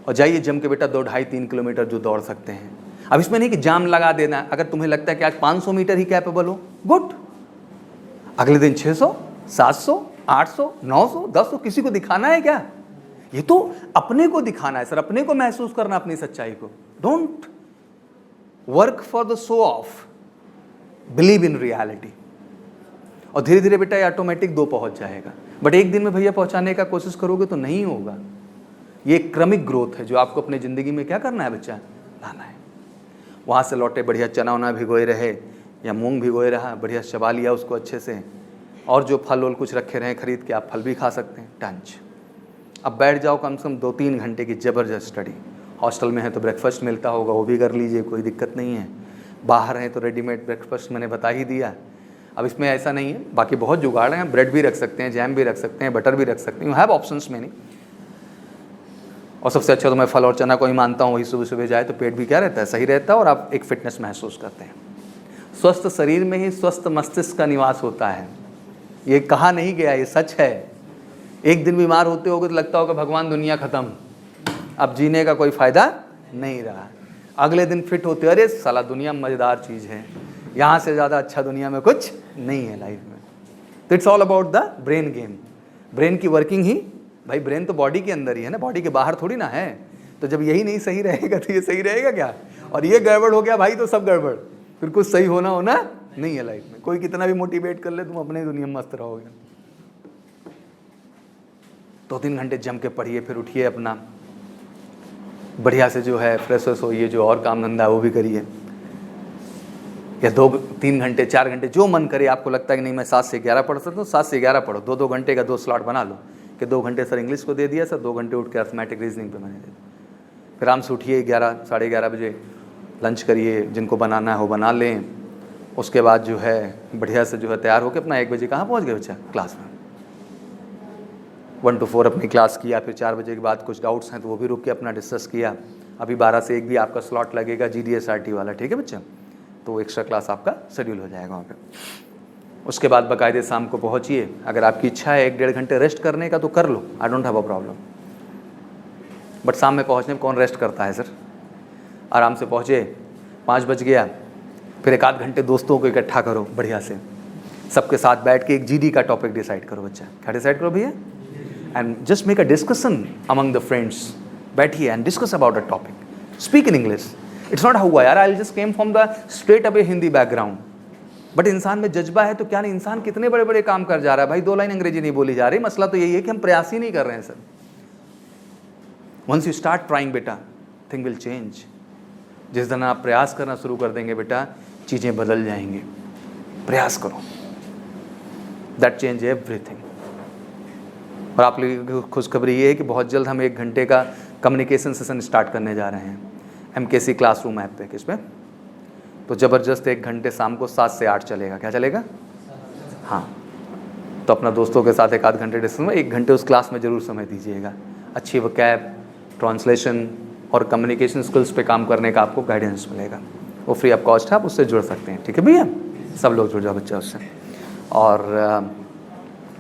और जाइए जम के बेटा 2-2.5-3 किलोमीटर जो दौड़ सकते हैं। अब इसमें नहीं कि जाम लगा देना, अगर तुम्हें लगता है कि आज 500 मीटर ही कैपेबल हो, गुड। अगले दिन 600, 700, 800, 900, 1000, किसी को दिखाना है क्या? ये तो अपने को दिखाना है सर, अपने को महसूस करना अपनी सच्चाई को। Don't work for the show off, believe in reality. और धीरे धीरे बेटा ये ऑटोमेटिक 2 पहुंच जाएगा। बट एक दिन में भैया पहुंचाने का कोशिश करोगे तो नहीं होगा। ये क्रमिक ग्रोथ है जो आपको अपने ज़िंदगी में क्या करना है बच्चा, लाना है। वहाँ से लौटे बढ़िया चना वना भिगोए रहे या मूंग भिगोए रहा, बढ़िया चबा लिया उसको अच्छे से, और जो फल वल कुछ रखे रहे खरीद के, आप फल भी खा सकते हैं। टंच अब बैठ जाओ कम से कम 2-3 घंटे की ज़बरदस्त स्टडी। हॉस्टल में है तो ब्रेकफास्ट मिलता होगा, वो भी कर लीजिए, कोई दिक्कत नहीं है। बाहर है तो रेडीमेड ब्रेकफास्ट मैंने बता ही दिया। अब इसमें ऐसा नहीं है, बाकी बहुत जुगाड़ हैं, ब्रेड भी रख सकते हैं, जैम भी रख सकते हैं, बटर भी रख सकते हैं, यू हैव ऑप्शंस में नहीं। और सबसे अच्छा तो मैं फल और चना को ही मानता हूँ, वही सुबह सुबह जाए तो पेट भी क्या रहता है, सही रहता है, और आप एक फिटनेस महसूस करते हैं। स्वस्थ शरीर में ही स्वस्थ मस्तिष्क का निवास होता है, ये कहा नहीं गया, ये सच है। एक दिन बीमार होते होगे तो लगता होगा भगवान दुनिया खत्म, अब जीने का कोई फ़ायदा नहीं रहा। अगले दिन फिट होते, अरे साला दुनिया मज़ेदार चीज़ है, यहाँ से ज़्यादा अच्छा दुनिया में कुछ नहीं है लाइफ में। तो it's all about the brain game. Brain की वर्किंग ही, भाई ब्रेन तो बॉडी के अंदर ही है ना, बॉडी के बाहर थोड़ी ना है। तो जब यही नहीं सही रहेगा तो ये सही रहेगा क्या? और ये गड़बड़ हो गया भाई तो सब गड़बड़, फिर कुछ सही होना नहीं है लाइफ में। कोई कितना भी मोटिवेट कर ले, तुम अपने दुनिया में मस्त रहोगे। 2-3 घंटे जम के पढ़िए, फिर उठिए, अपना बढ़िया से जो है फ्रेश व्रेश होइए, जो और काम धंधा है वो भी करिए, या 2-3 घंटे 4 घंटे जो मन करे। आपको लगता है कि नहीं मैं 7 से 11 पढ़ सकता हूँ, 7 से 11 पढ़ो। 2-2 घंटे का 2 स्लॉट बना लो कि 2 घंटे सर इंग्लिश को दे दिया, सर 2 घंटे उठ के अर्थमेटिक रीजनिंग पे मैंने दे दिया। फिर आराम से उठिए, 11 साढ़े 11 बजे लंच करिए, जिनको बनाना है वो बना लें। उसके बाद जो है बढ़िया से जो है तैयार होकर अपना 1 बजे कहाँ पहुँच गए बच्चा, क्लास में। 1 to 4 अपनी क्लास किया, फिर 4 बजे के बाद कुछ डाउट्स हैं तो वो भी रुक के अपना डिस्कस किया। अभी 12 से 1 भी आपका स्लॉट लगेगा GDSRT वाला, ठीक है बच्चा, तो एक्स्ट्रा क्लास आपका शेड्यूल हो जाएगा वहाँ पे। उसके बाद बाकायदे शाम को पहुँचिए। अगर आपकी इच्छा है 1-1.5 घंटे रेस्ट करने का तो कर लो, I don't have a problem. But शाम में पहुँचने में कौन रेस्ट करता है सर? आराम से पहुँचे, 5 बज गया, फिर 1-8 घंटे दोस्तों को इकट्ठा करो बढ़िया से, सबके साथ बैठ के एक GD का टॉपिक डिसाइड करो बच्चा। क्या डिसाइड करो भैया? And just make a discussion among the friends. बैठिए and discuss about a topic, speak in English. It's not हुआ यार I just came from the straight away Hindi background. But इंसान में जज्बा है तो क्या नहीं, इंसान कितने बड़े बड़े काम कर जा रहा है भाई। 2 लाइन अंग्रेजी नहीं बोली जा रही, मसला तो यही है कि हम प्रयास ही नहीं कर रहे हैं sir. Once you start trying बेटा, थिंग विल चेंज। जिस दिन आप प्रयास करना शुरू कर देंगे बेटा, चीज़ें बदल जाएंगी। प्रयास करो, दैट चेंज एवरीथिंग। और आप लोगों की खुशखबरी ये है कि बहुत जल्द हम 1 घंटे का कम्युनिकेशन सेशन स्टार्ट करने जा रहे हैं MKC क्लासरूम ऐप पे। किस पे? तो ज़बरदस्त 1 घंटे शाम को 7 से 8 चलेगा। क्या चलेगा? हाँ, तो अपना दोस्तों के साथ 1-8 घंटे डिस्कशन में 1 घंटे उस क्लास में ज़रूर समय दीजिएगा। अच्छी वोकैब, ट्रांसलेशन और कम्युनिकेशन स्किल्स पे काम करने का आपको गाइडेंस मिलेगा। वो फ्री ऑफ कॉस्ट है, आप उससे जुड़ सकते हैं, ठीक है भैया? सब लोग जुड़ जाओ बच्चा उससे। और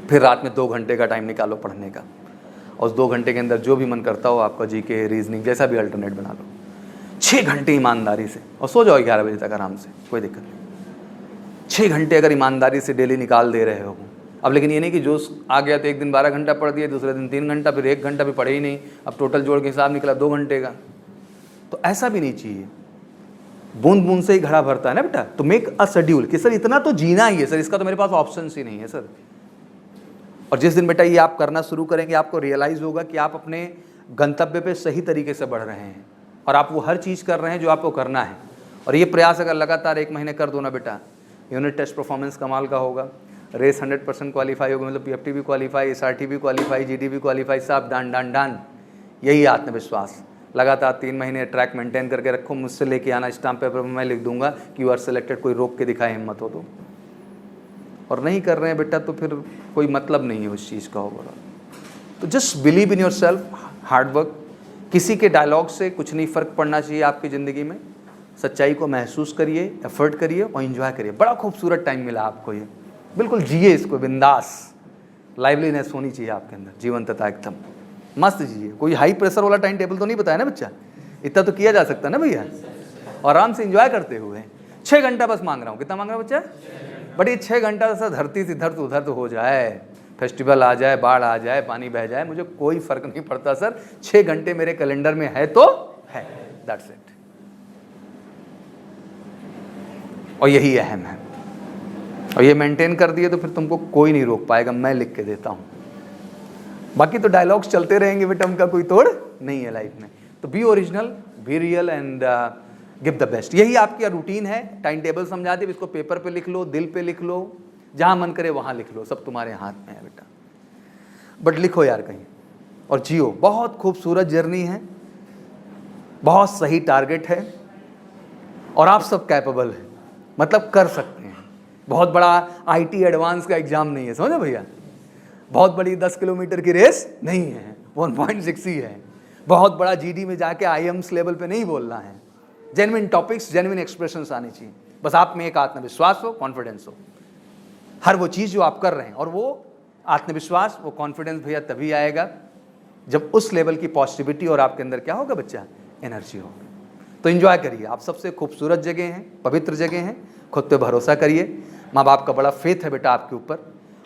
फिर रात में 2 घंटे का टाइम निकालो पढ़ने का, और उस 2 घंटे के अंदर जो भी मन करता हो आपका GK, रीजनिंग, जैसा भी अल्टरनेट बना लो। 6 घंटे ईमानदारी से, और सो जाओ 11 बजे तक आराम से, कोई दिक्कत नहीं। 6 घंटे अगर ईमानदारी से डेली निकाल दे रहे हो। अब लेकिन ये नहीं कि जो आ गया तो एक दिन 12 घंटा पढ़ दिया, दूसरे दिन 3 घंटा, फिर 1 घंटा भी पढ़े ही नहीं, अब टोटल जोड़ के हिसाब निकला 2 घंटे का। तो ऐसा भी नहीं चाहिए। बूंद बूंद से ही घड़ा भरता है ना बेटा। तो मेक अ शेड्यूल कि सर इतना तो जीना ही है सर, इसका तो मेरे पास ऑप्शन ही नहीं है सर। और जिस दिन बेटा ये आप करना शुरू करेंगे, आपको रियलाइज़ होगा कि आप अपने गंतव्य पे सही तरीके से बढ़ रहे हैं, और आप वो हर चीज़ कर रहे हैं जो आपको करना है। और ये प्रयास अगर लगातार 1 महीने कर दो ना बेटा, यूनिट टेस्ट परफॉर्मेंस कमाल का होगा। रेस 100% क्वालिफाई होगी, मतलब PFT भी क्वालिफाई, SRT भी क्वालिफाई, GD भी क्वालिफाई, सब डन। यही आत्मविश्वास। लगातार 3 महीने ट्रैक मेंटेन करके रखो, मुझसे लेके आना, स्टाम्प पेपर में मैं लिख दूंगा कि यू आर सेलेक्टेड, कोई रोक के दिखाए हिम्मत हो तो। और नहीं कर रहे हैं बेटा तो फिर कोई मतलब नहीं है उस चीज़ का ओवरऑल। तो just believe in your self, hard work. किसी के डायलॉग से कुछ नहीं फ़र्क पड़ना चाहिए आपकी ज़िंदगी में। सच्चाई को महसूस करिए, एफर्ट करिए और एंजॉय करिए। बड़ा खूबसूरत टाइम मिला आपको, ये बिल्कुल जिए इसको बिंदास। लाइवलीनेस होनी चाहिए आपके अंदर, जीवंतता एकदम मस्त जिए। कोई हाई प्रेशर वाला टाइम टेबल तो नहीं बताया ना बच्चा, इतना तो किया जा सकता है ना भैया, और आराम से एंजॉय करते हुए। 6 घंटा बस मांग रहा हूँ। कितना मांग रहा हूँ बच्चा? बट ये 6 घंटा से धरती से इधर तो उधर तो हो जाए, फेस्टिवल आ जाए, बाढ़ आ जाए, पानी बह जाए, मुझे कोई फर्क नहीं पड़ता सर। 6 घंटे मेरे कैलेंडर में है तो है, दैट्स इट। और यही अहम है, और ये मेंटेन कर दिए तो फिर तुमको कोई नहीं रोक पाएगा। मैं लिख के देता हूँ, बाकी तो डायलॉग्स चलते रहेंगे बेटा, उनका कोई तोड़ नहीं है लाइफ में। तो B original, be real and give the best. यही आपकी रूटीन है। टाइम टेबल समझा दे, इसको पेपर पे लिख लो, दिल पे लिख लो, जहाँ मन करे वहाँ लिख लो, सब तुम्हारे हाथ में है बेटा। बट लिखो यार कहीं और जियो। बहुत खूबसूरत जर्नी है, बहुत सही टारगेट है, और आप सब कैपेबल हैं, मतलब कर सकते हैं। बहुत बड़ा IT एडवांस का एग्जाम नहीं है, समझो भैया। बहुत बड़ी 10 किलोमीटर की रेस नहीं है, 1.6 ही है। बहुत बड़ा GD में जाके IIMS लेवल पे नहीं बोलना है। जेन्युइन टॉपिक्स, जेन्युइन एक्सप्रेशंस आने चाहिए। बस आप में एक आत्मविश्वास हो, कॉन्फिडेंस हो, हर वो चीज़ जो आप कर रहे हैं। और वो आत्मविश्वास, वो कॉन्फिडेंस भैया तभी आएगा जब उस लेवल की पॉजिटिविटी और आपके अंदर क्या होगा बच्चा, एनर्जी होगा। तो एंजॉय करिए। आप सबसे खूबसूरत जगह हैं, पवित्र जगह हैं, खुद पे भरोसा करिए। माँ बाप का बड़ा फेथ है बेटा आपके ऊपर,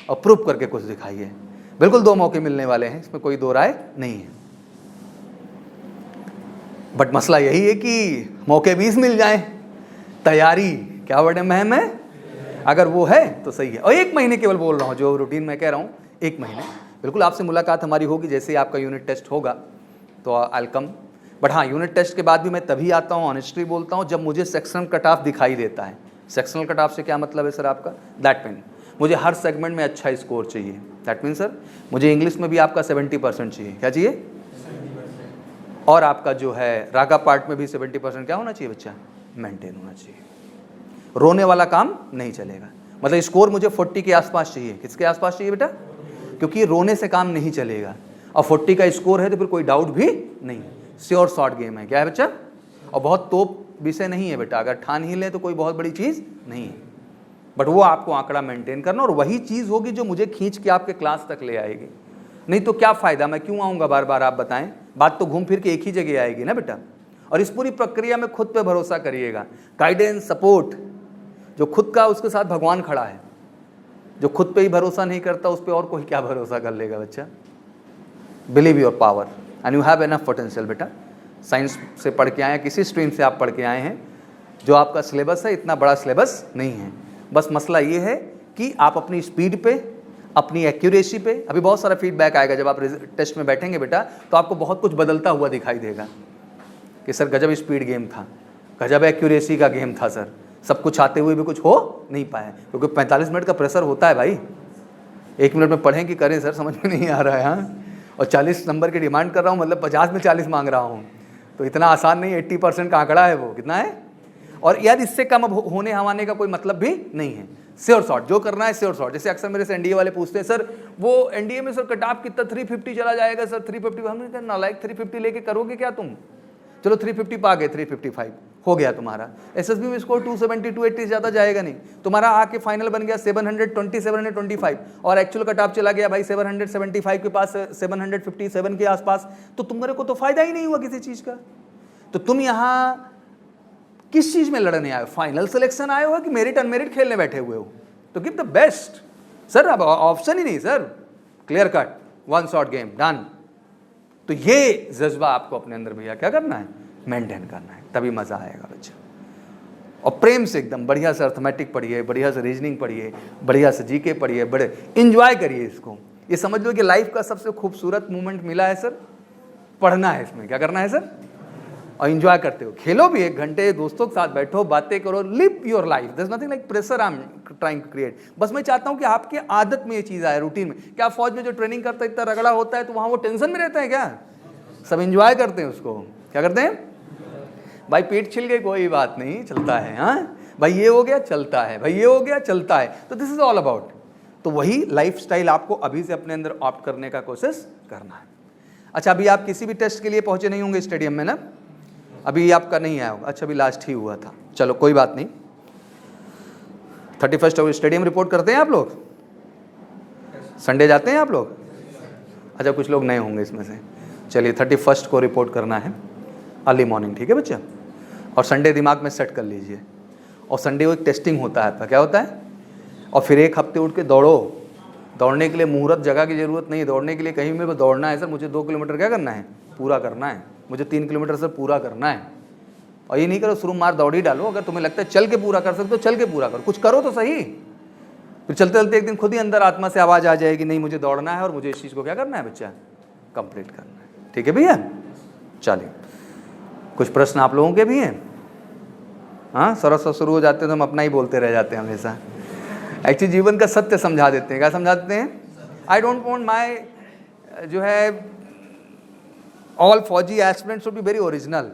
और प्रूव करके कुछ दिखाइए। बिल्कुल 2 मौके मिलने वाले हैं, इसमें कोई दो राय नहीं है। बट मसला यही है कि मौके 20 मिल जाएं, तैयारी क्या बड़े महम है, अगर वो है तो सही है। और 1 महीने केवल बोल रहा हूँ, जो रूटीन मैं कह रहा हूँ, 1 महीने बिल्कुल आपसे मुलाकात हमारी होगी। जैसे ही आपका यूनिट टेस्ट होगा तो आई विल कम। बट हाँ, यूनिट टेस्ट के बाद भी मैं तभी आता हूँ, ऑनेस्टली बोलता हूँ, जब मुझे सेक्शनल कट ऑफ दिखाई देता है। सेक्शनल कट ऑफ से क्या मतलब है सर आपका? दैट मीन मुझे हर सेगमेंट में अच्छा स्कोर चाहिए। दैट मीन सर मुझे इंग्लिश में भी आपका 70% चाहिए। क्या चाहिए? 70%। और आपका जो है रागा पार्ट में भी 70% क्या होना चाहिए बच्चा? मेंटेन होना चाहिए। रोने वाला काम नहीं चलेगा। मतलब स्कोर मुझे 40 के आसपास चाहिए। किसके आसपास चाहिए बेटा? क्योंकि रोने से काम नहीं चलेगा, और 40 का स्कोर है तो फिर कोई डाउट भी नहीं। श्योर शॉर्ट गेम है। क्या है बच्चा? और बहुत तोप विषय नहीं है बेटा, अगर ठान ही ले तो कोई बहुत बड़ी चीज़ नहीं है। बट वो आपको आंकड़ा मेंटेन करना, और वही चीज़ होगी जो मुझे खींच के आपके क्लास तक ले आएगी। नहीं तो क्या फ़ायदा, मैं क्यों आऊँगा बार बार, आप बताएं। बात तो घूम फिर के एक ही जगह आएगी ना बेटा। और इस पूरी प्रक्रिया में खुद पे भरोसा करिएगा। गाइडेंस, सपोर्ट, जो खुद का, उसके साथ भगवान खड़ा है। जो खुद पे ही भरोसा नहीं करता, उस पर और कोई क्या भरोसा कर लेगा बच्चा। Believe your power and you have enough potential बेटा। साइंस से पढ़ के आए हैं, किसी स्ट्रीम से आप पढ़ के आए हैं, जो आपका सिलेबस है इतना बड़ा सिलेबस नहीं है। बस मसला ये है कि आप अपनी स्पीड पे, अपनी एक्यूरेसी पे, अभी बहुत सारा फीडबैक आएगा जब आप टेस्ट में बैठेंगे बेटा, तो आपको बहुत कुछ बदलता हुआ दिखाई देगा कि सर गजब स्पीड गेम था, गजब एक्यूरेसी का गेम था सर, सब कुछ आते हुए भी कुछ हो नहीं पाया। क्योंकि 45 मिनट का प्रेशर होता है भाई। 1 मिनट में पढ़ें कि करें सर, समझ में नहीं आ रहा है। हाँ, और 40 नंबर की डिमांड कर रहा हूँ, मतलब 50 में 40 मांग रहा हूँ, तो इतना आसान नहीं। 80% का आंकड़ा है वो, कितना है? और यार इससे कम अब होने हवाने का कोई मतलब भी नहीं है। श्योर शॉट जो करना है, श्योर शॉट। जैसे अक्सर मेरे से एनडीए वाले पूछते हैं, सर वो एनडीए में सर कट ऑफ कितना 350 चला जाएगा सर, 350। हमने कहा नालायक, 350 लेके करोगे क्या तुम? चलो 350 पा गए, 355 हो गया तुम्हारा। एसएसबी में स्कोर 270 280 ज़्यादा जाएगा नहीं, तुम्हारा आके फाइनल बन गया 720 725, और एक्चुअल कट ऑफ चला गया भाई 775 के पास, 757 के आसपास। तो तुम्हारे को तो फायदा ही नहीं हुआ किसी चीज़ का। तो तुम यहाँ किस चीज़ में लड़ने आए हो? फाइनल सिलेक्शन आए हो कि मेरिट अनमेरिट खेलने बैठे हुए हो? तो गिव द बेस्ट सर। अब ऑप्शन ही नहीं sir, clear cut, 1 shot game, done. तो ये जज्बा आपको अपने अंदर भैया क्या करना है? मेंटेन करना है, तभी मज़ा आएगा बच्चा। और प्रेम से एकदम बढ़िया से अर्थमेटिक पढ़िए, बढ़िया से रीजनिंग पढ़िए, बढ़िया से जीके पढ़िए, बड़े इंजॉय करिए इसको। ये समझ लो कि लाइफ का सबसे खूबसूरत मोमेंट मिला है सर, पढ़ना है इसमें। क्या करना है सर? और एंजॉय करते हो, खेलो भी 1 घंटे, दोस्तों के साथ बैठो, बातें करो, live your life, there is nothing like pressure I am trying to create. बस मैं चाहता हूं कि आपके आदत में ये चीज़ आए, रूटीन में। क्या फौज में जो ट्रेनिंग करता है इतना रगड़ा होता है तो वहाँ वो टेंशन में रहता है क्या? सब एंजॉय करते हैं उसको। क्या करते हैं भाई? पेट छिल गई कोई बात नहीं, चलता है। हाँ भाई ये हो गया चलता है, भाई ये हो गया चलता है। तो दिस इज ऑल अबाउट। तो वही लाइफस्टाइल आपको अभी से अपने अंदर ऑप्ट करने का कोशिश करना है। अच्छा, अभी आप किसी भी टेस्ट के लिए पहुंचे नहीं होंगे स्टेडियम में ना? अभी आपका नहीं आया होगा। अच्छा, अभी लास्ट ही हुआ था, चलो कोई बात नहीं। 31 को स्टेडियम रिपोर्ट करते हैं आप लोग? संडे जाते हैं आप लोग? अच्छा, कुछ लोग नए होंगे इसमें से। चलिए 31 को रिपोर्ट करना है अर्ली मॉर्निंग, ठीक है बच्चा? और संडे दिमाग में सेट कर लीजिए। और संडे को एक टेस्टिंग होता है आपका, क्या होता है? और फिर 1 हफ्ते उठ के दौड़ो। दौड़ने के लिए मुहूर्त जगह की ज़रूरत नहीं है। दौड़ने के लिए कहीं में दौड़ना है, सर मुझे 2 किलोमीटर क्या करना है? पूरा करना है। मुझे 3 किलोमीटर सर पूरा करना है। और ये नहीं करो शुरू मार दौड़ ही डालो। अगर तुम्हें लगता है चल के पूरा कर सकते हो, चल के पूरा करो, कुछ करो तो सही। फिर चलते चलते एक दिन खुद ही अंदर आत्मा से आवाज़ आ जाएगी, नहीं मुझे दौड़ना है और मुझे इस चीज़ को क्या करना है बच्चा? कंप्लीट करना है। ठीक है भैया? चलिए, कुछ प्रश्न आप लोगों के भी हैं? हाँ, सरस शुरू हो जाते हैं तो हम अपना ही बोलते रह जाते हैं हमेशा। एक्चुअली जीवन का सत्य समझा देते हैं। क्या समझा देते हैं? आई डोंट वांट माय जो है ऑल फौजी aspirants should be very original.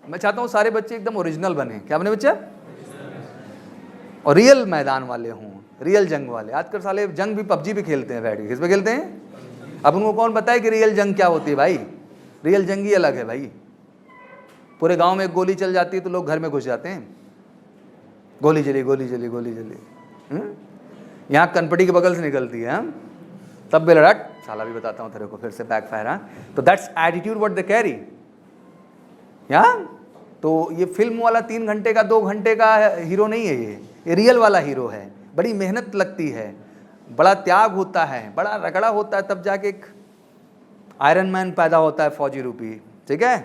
मैं चाहता हूँ सारे बच्चे एकदम ओरिजिनल बने। क्या बने बच्चा? और रियल मैदान वाले हों, रियल जंग वाले। आजकल साले जंग भी पबजी भी खेलते हैं बैठ के। किस पे खेलते हैं? अब उनको कौन बताए कि रियल जंग क्या होती है भाई? रियल जंग ही अलग है भाई। पूरे गांव में एक गोली चल जाती है तो लोग घर में घुस जाते हैं, गोली चली गोली चली गोली चली। यहाँ कनपटी के बगल से निकलती है, तब भी लड़ाट साला भी बताता हूँ तेरे को, फिर से बैकफायर। हाँ, तो that's attitude what they carry. तो ये फिल्म वाला 3 घंटे का 2 घंटे का हीरो नहीं है, ये रियल वाला हीरो है। बड़ी मेहनत लगती है, बड़ा त्याग होता है, बड़ा रगड़ा होता है, तब जाके एक आयरन मैन पैदा होता है फौजी रूपी। ठीक है?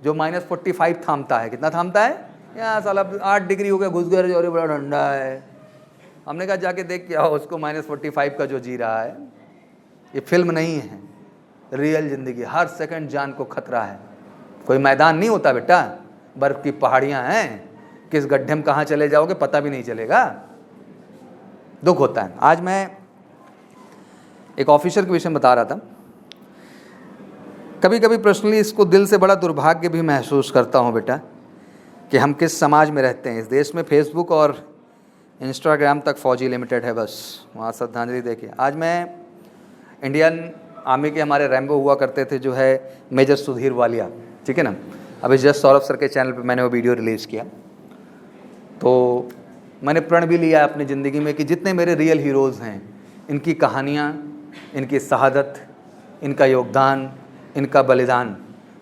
जो -45 थामता है। कितना थामता है? यहाँ साला 8 डिग्री हो गया, घुस गए, अरे बड़ा ठंडा है। हमने कहा जाके देख के आओ उसको -45 का जो जी रहा है। ये फिल्म नहीं है, रियल जिंदगी। हर सेकंड जान को खतरा है। कोई मैदान नहीं होता बेटा, बर्फ की पहाड़ियाँ हैं, किस गड्ढे में कहाँ चले जाओगे पता भी नहीं चलेगा। दुख होता है। आज मैं एक ऑफिसर के विषय में बता रहा था। कभी कभी पर्सनली इसको दिल से बड़ा दुर्भाग्य भी महसूस करता हूँ बेटा कि हम किस समाज में रहते हैं। इस देश में फेसबुक और इंस्टाग्राम तक फौजी लिमिटेड है बस। वहाँ श्रद्धांजलि देखिए। आज मैं इंडियन आर्मी के हमारे रैम्बो हुआ करते थे जो है मेजर सुधीर वालिया, ठीक है ना? अभी जस्ट सौरभ सर के चैनल पे मैंने वो वीडियो रिलीज़ किया। तो मैंने प्रण भी लिया अपनी ज़िंदगी में कि जितने मेरे रियल हीरोज़ हैं, इनकी कहानियाँ, इनकी शहादत, इनका योगदान, इनका बलिदान,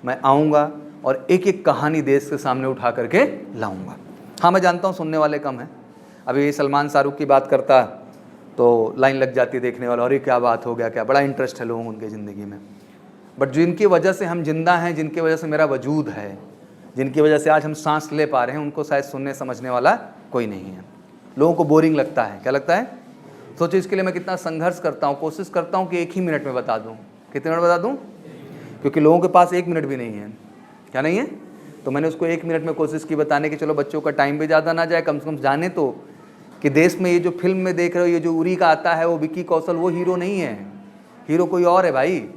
मैं आऊँगा और एक एक कहानी देश के सामने उठा करके लाऊँगा। हाँ, मैं जानता हूँ सुनने वाले कम हैं। अभी सलमान शाहरुख की बात करता तो लाइन लग जाती देखने वाला, और ये क्या बात हो गया, क्या बड़ा इंटरेस्ट है लोगों को उनके ज़िंदगी में। बट जिनकी वजह से हम जिंदा हैं, जिनकी वजह से मेरा वजूद है, जिनकी वजह से आज हम सांस ले पा रहे हैं, उनको शायद सुनने समझने वाला कोई नहीं है। लोगों को बोरिंग लगता है। क्या लगता है? सोचो इसके लिए मैं कितना संघर्ष करता हूँ, कोशिश करता हूँ कि 1 ही मिनट में बता दूँ। कितने मिनट बता दूँ? क्योंकि लोगों के पास 1 मिनट भी नहीं है। क्या नहीं है? तो मैंने उसको 1 मिनट में कोशिश की बताने की। चलो बच्चों का टाइम भी ज़्यादा ना जाए, कम से कम जाने तो कि देश में ये जो फिल्म में देख रहे हो, ये जो उरी का आता है, वो विक्की कौशल, वो हीरो नहीं है। हीरो कोई और है भाई।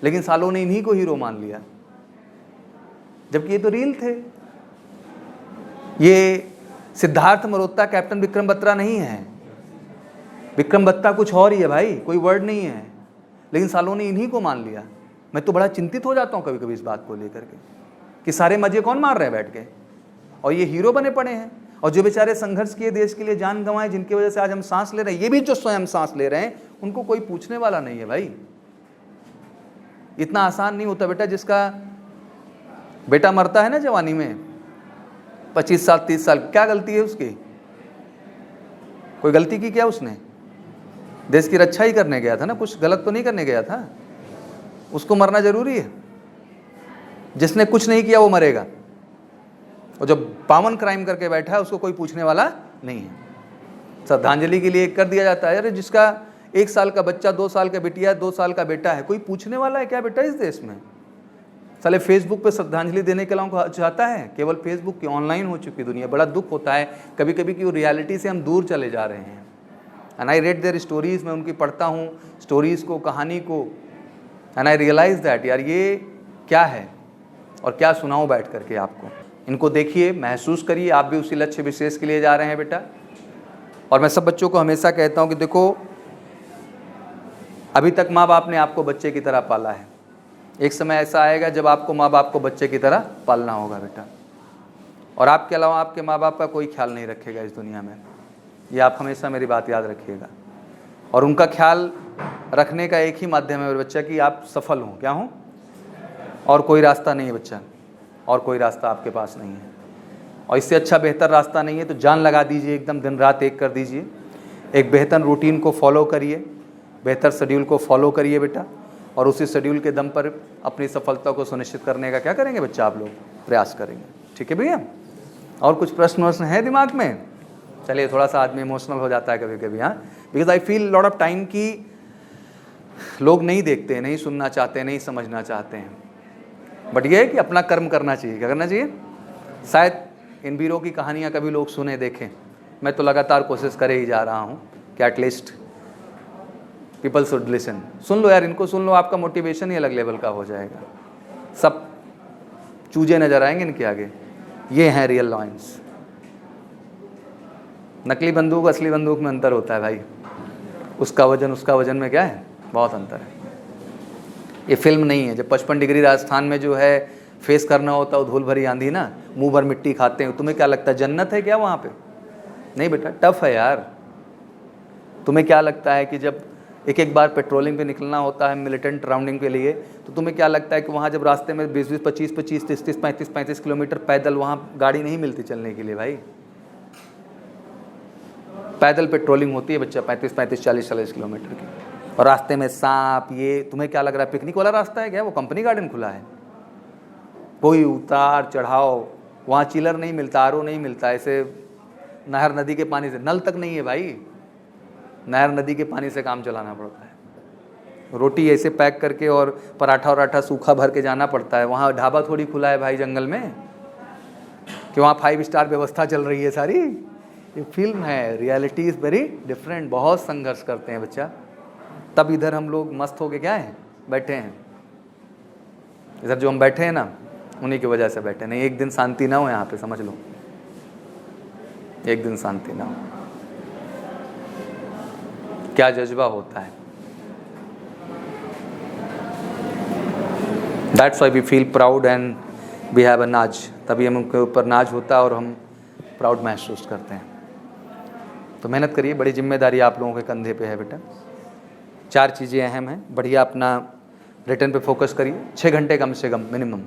लेकिन सालों ने इन्हीं को हीरो मान लिया, जबकि ये तो रील थे। ये सिद्धार्थ मल्होत्रा कैप्टन विक्रम बत्रा नहीं है। विक्रम बत्रा कुछ और ही है भाई, कोई वर्ड नहीं है। लेकिन सालों ने इन्हीं को मान लिया। मैं तो बड़ा चिंतित हो जाता हूँ कभी कभी इस बात को लेकर के कि सारे मजे कौन मार रहे हैं बैठ के, और ये हीरो बने पड़े हैं। और जो बेचारे संघर्ष किए, देश के लिए जान गंवाए, जिनकी वजह से आज हम सांस ले रहे हैं, ये भी जो स्वयं सांस ले रहे हैं, उनको कोई पूछने वाला नहीं है भाई। इतना आसान नहीं होता बेटा। जिसका बेटा मरता है ना जवानी में, 25 साल 30 साल, क्या गलती है उसकी? कोई गलती की क्या उसने? देश की रक्षा ही करने गया था ना, कुछ गलत तो नहीं करने गया था। उसको मरना जरूरी है? जिसने कुछ नहीं किया वो मरेगा, और जब पावन क्राइम करके बैठा है उसको कोई पूछने वाला नहीं है। श्रद्धांजलि के लिए कर दिया जाता है, अरे जिसका 1 साल का बच्चा, 2 साल का बिटिया, 2 साल का बेटा है, कोई पूछने वाला है क्या बेटा इस देश में? साले फेसबुक पे श्रद्धांजलि देने के लिए चाहता है, केवल फेसबुक की ऑनलाइन हो चुकी दुनिया। बड़ा दुख होता है कभी कभी कि वो रियलिटी से हम दूर चले जा रहे हैं। And I read their stories, मैं उनकी पढ़ता हूँ स्टोरीज़ को, कहानी को, एंड आई रियलाइज दैट यार ये क्या है और क्या सुनाऊँ बैठ करके आपको। इनको देखिए, महसूस करिए, आप भी उसी लक्ष्य विशेष के लिए जा रहे हैं बेटा। और मैं सब बच्चों को हमेशा कहता हूँ कि देखो, अभी तक माँ बाप ने आपको बच्चे की तरह पाला है, एक समय ऐसा आएगा जब आपको माँ बाप को बच्चे की तरह पालना होगा बेटा। और आपके अलावा आपके माँ बाप का कोई ख्याल नहीं रखेगा इस दुनिया में, ये आप हमेशा मेरी बात याद रखिएगा। और उनका ख्याल रखने का एक ही माध्यम है मेरे बच्चा कि आप सफल हों, क्या हों, और कोई रास्ता नहीं है बच्चा, और कोई रास्ता आपके पास नहीं है। और इससे अच्छा बेहतर रास्ता नहीं है, तो जान लगा दीजिए, एकदम दिन रात एक कर दीजिए, एक बेहतर रूटीन को फॉलो करिए, बेहतर शेड्यूल को फॉलो करिए बेटा। और उसी शेड्यूल के दम पर अपनी सफलता को सुनिश्चित करने का क्या करेंगे बच्चा, आप लोग प्रयास करेंगे। ठीक है भैया, और कुछ प्रश्न है दिमाग में? चलिए, थोड़ा सा आदमी इमोशनल हो जाता है कभी कभी, हाँ, because I feel lot of time कि लोग नहीं देखते, नहीं सुनना चाहते, नहीं समझना चाहते हैं। बट ये है कि अपना कर्म करना चाहिए। क्या करना चाहिए? शायद इन वीरों की कहानियाँ कभी लोग सुने, देखें। मैं तो लगातार कोशिश करे ही जा रहा हूँ कि एटलीस्ट पीपल शुड लिसन। सुन लो यार, इनको सुन लो, आपका मोटिवेशन ही अलग लेवल का हो जाएगा। सब चूजे नजर आएंगे इनके आगे। ये हैं रियल लॉयंस। नकली बंदूक असली बंदूक में अंतर होता है भाई, उसका वजन में क्या है, बहुत अंतर है। ये फिल्म नहीं है। जब 55 डिग्री राजस्थान में जो है फेस करना होता है धूल भरी आंधी ना, मुंह भर मिट्टी खाते हैं, तुम्हें क्या लगता है जन्नत है क्या वहाँ पे? नहीं बेटा, टफ है यार। तुम्हें क्या लगता है कि जब एक बार पेट्रोलिंग पे निकलना होता है मिलिटेंट राउंडिंग के लिए, तो तुम्हें क्या लगता है कि वहाँ जब रास्ते में 20-20, 25-25, 30-30, 35-35 किलोमीटर पैदल, वहाँ गाड़ी नहीं मिलती चलने के लिए भाई, पैदल पेट्रोलिंग होती है बच्चा 35-35, 40-40 किलोमीटर की। और रास्ते में सांप, ये तुम्हें क्या लग रहा है पिकनिक वाला रास्ता है क्या? वो कंपनी गार्डन खुला है। कोई उतार चढ़ाव, वहाँ चिलर नहीं मिलता, आरओ नहीं मिलता, ऐसे नहर नदी के पानी से, नल तक नहीं है भाई, नहर नदी के पानी से काम चलाना पड़ता है। रोटी ऐसे पैक करके और पराठा सूखा भर के जाना पड़ता है। वहाँ ढाबा थोड़ी खुला है भाई जंगल में कि वहाँ 5 स्टार व्यवस्था चल रही है सारी। ये फिल्म है, रियलिटी इज़ वेरी डिफरेंट। बहुत संघर्ष करते हैं बच्चा, तब इधर हम लोग मस्त हो के क्या है बैठे हैं। इधर जो हम बैठे हैं ना, उन्हीं की वजह से बैठे। नहीं, एक दिन शांति ना हो यहाँ पे, समझ लो, एक दिन शांति ना हो। क्या जज्बा होता है। That's why we feel proud and we have a नाज। तभी हम उनके ऊपर नाज होता है और हम प्राउड महसूस करते हैं। तो मेहनत करिए, बड़ी जिम्मेदारी आप लोगों के कंधे पे है बेटा। 4 चीज़ें अहम हैं। बढ़िया अपना रिटर्न पे फोकस करिए, 6 घंटे कम से कम मिनिमम,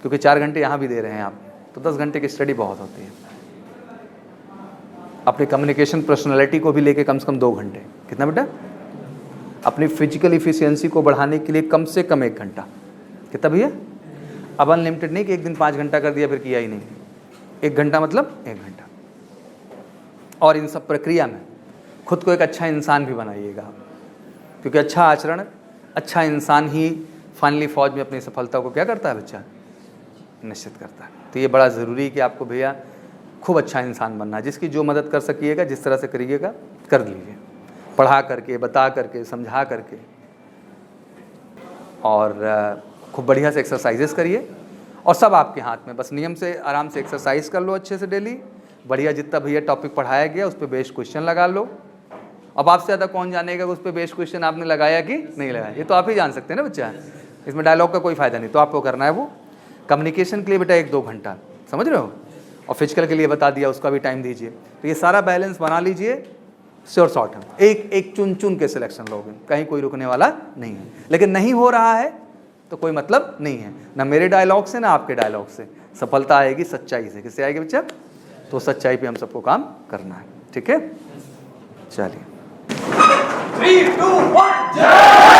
क्योंकि 4 घंटे यहाँ भी दे रहे हैं आप, तो 10 घंटे की स्टडी बहुत होती है। अपनी कम्युनिकेशन पर्सनालिटी को भी लेके कम से कम 2 घंटे। कितना बेटा? अपनी फिजिकल इफिशियंसी को बढ़ाने के लिए कम से कम 1 घंटा। कितना भैया? अब अनलिमिटेड नहीं कि एक दिन 5 घंटा कर दिया फिर किया ही नहीं। 1 घंटा मतलब 1 घंटा। और इन सब प्रक्रिया में खुद को एक अच्छा इंसान भी बनाइएगा, क्योंकि अच्छा आचरण, अच्छा इंसान ही फाइनली फौज में अपनी सफलता को क्या करता है बच्चा, निश्चित करता है। तो ये बड़ा ज़रूरी है कि आपको भैया खूब अच्छा इंसान बनना है। जिसकी जो मदद कर सकिएगा, जिस तरह से करिएगा कर लीजिए, पढ़ा करके, बता करके, समझा करके। और खूब बढ़िया से एक्सरसाइजेस करिए, और सब आपके हाथ में। बस नियम से आराम से एक्सरसाइज कर लो अच्छे से डेली। बढ़िया जितना भैया टॉपिक पढ़ाया गया उस पर बेस्ड क्वेश्चन लगा लो। अब आपसे ज़्यादा कौन जानेगा उस पर बेस्ड क्वेश्चन आपने लगाया कि नहीं लगाया, ये तो आप ही जान सकते हैं ना बच्चा। इसमें डायलॉग का कोई फ़ायदा नहीं, तो आपको करना है वो। कम्युनिकेशन के लिए बेटा 1-2 घंटा, समझ रहे हो। और फिजिकल के लिए बता दिया, उसका भी टाइम दीजिए। तो ये सारा बैलेंस बना लीजिए, श्योर शॉर्ट है। एक चुन के सिलेक्शन लोगे, कहीं कोई रुकने वाला नहीं है। लेकिन नहीं हो रहा है तो कोई मतलब नहीं है, ना मेरे डायलॉग से ना आपके डायलॉग से। सफलता आएगी सच्चाई से। किससे आएगी बच्चा? तो सच्चाई पे हम सबको काम करना है। ठीक है, चलिए। 3, 2, 1 जय।